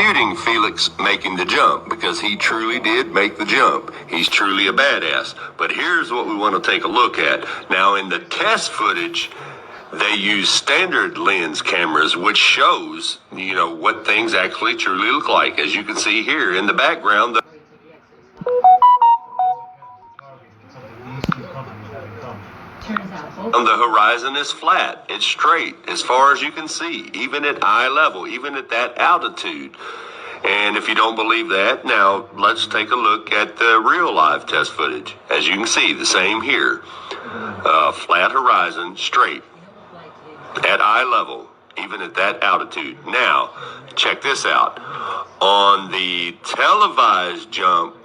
disputing Felix making the jump because he truly did make the jump. He's truly a badass. But here's what we want to take a look at. Now, in the test footage, they use standard lens cameras, which shows, what things actually truly look like. As you can see here in the background, the horizon is flat. It's straight as far as you can see, even at eye level, even at that altitude. And if you don't believe that, now let's take a look at the real live test footage. As you can see, the same here. Flat horizon, straight, at eye level, even at that altitude. Now, check this out. On the televised jump,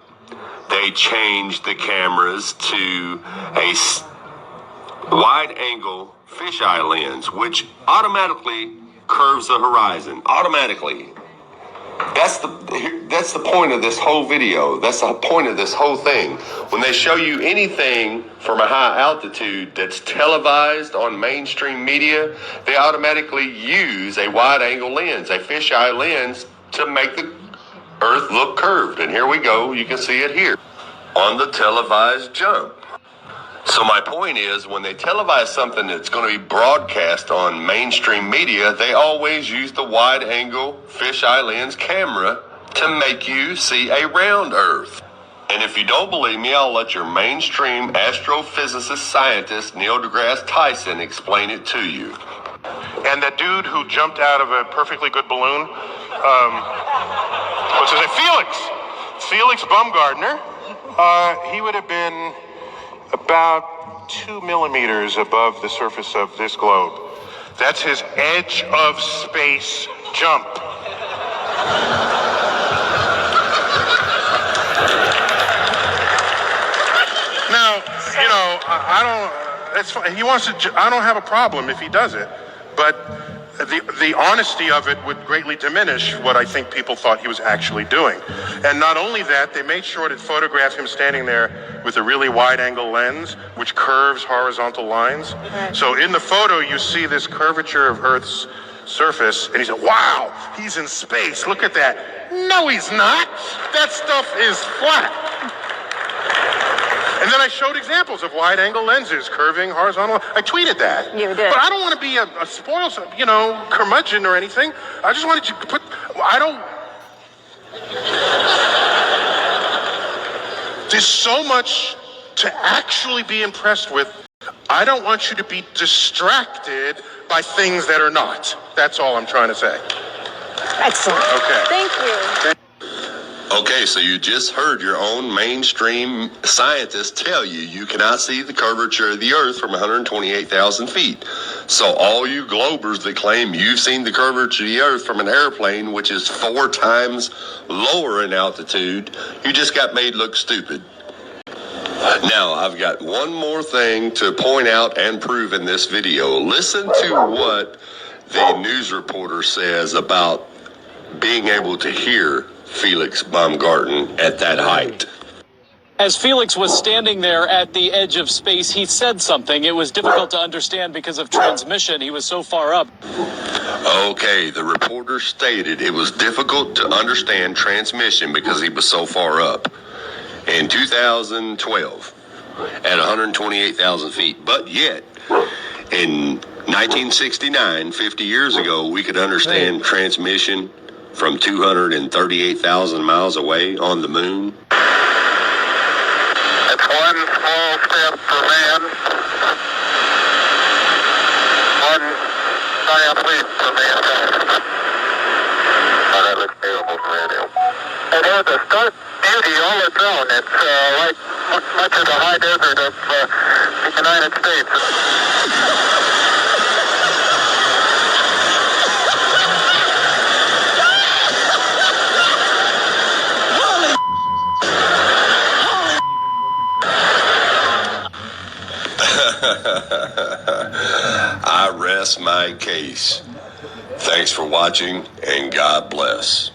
they changed the cameras to a wide-angle fisheye lens, which automatically curves the horizon. Automatically. That's the point of this whole video. That's the point of this whole thing. When they show you anything from a high altitude that's televised on mainstream media, they automatically use a wide-angle lens, a fisheye lens, to make the Earth look curved. And here we go. You can see it here on the televised jump. So my point is, when they televise something that's going to be broadcast on mainstream media, they always use the wide-angle fisheye lens camera to make you see a round Earth. And if you don't believe me, I'll let your mainstream astrophysicist scientist, Neil deGrasse Tyson, explain it to you. And that dude who jumped out of a perfectly good balloon, what's his name? Felix Baumgartner, he would have been about 2 millimeters above the surface of this globe. That's his edge of space jump. Now, it's fine. I don't have a problem if he does it, but the honesty of it would greatly diminish what I think people thought he was actually doing. And not only that, they made sure to photograph him standing there with a really wide-angle lens, which curves horizontal lines. Right. So in the photo, you see this curvature of Earth's surface, and he said, wow, he's in space. Look at that. No, he's not. That stuff is flat. And then I showed examples of wide-angle lenses curving horizontal. I tweeted that. You did. But I don't want to be a spoil, curmudgeon or anything. I just wanted you to put. There's so much to actually be impressed with. I don't want you to be distracted by things that are not. That's all I'm trying to say. Excellent. Okay. Thank you. Okay, so you just heard your own mainstream scientists tell you cannot see the curvature of the Earth from 128,000 feet. So all you globers that claim you've seen the curvature of the Earth from an airplane, which is 4 times lower in altitude, you just got made look stupid. Now, I've got one more thing to point out and prove in this video. Listen to what the news reporter says about being able to hear Felix Baumgarten at that height. As Felix was standing there at the edge of space, he said something. It was difficult to understand because of transmission. He was so far up. Okay, the reporter stated it was difficult to understand transmission because he was so far up in 2012 at 128,000 feet. But yet, in 1969, 50 years ago, we could understand transmission from 238,000 miles away on the moon. It's one small step for man, one giant leap for mankind. Oh, that looks beautiful for radio. It has a stark beauty all its own. It's like much of the high desert of the United States. I rest my case. Thanks for watching, and God bless.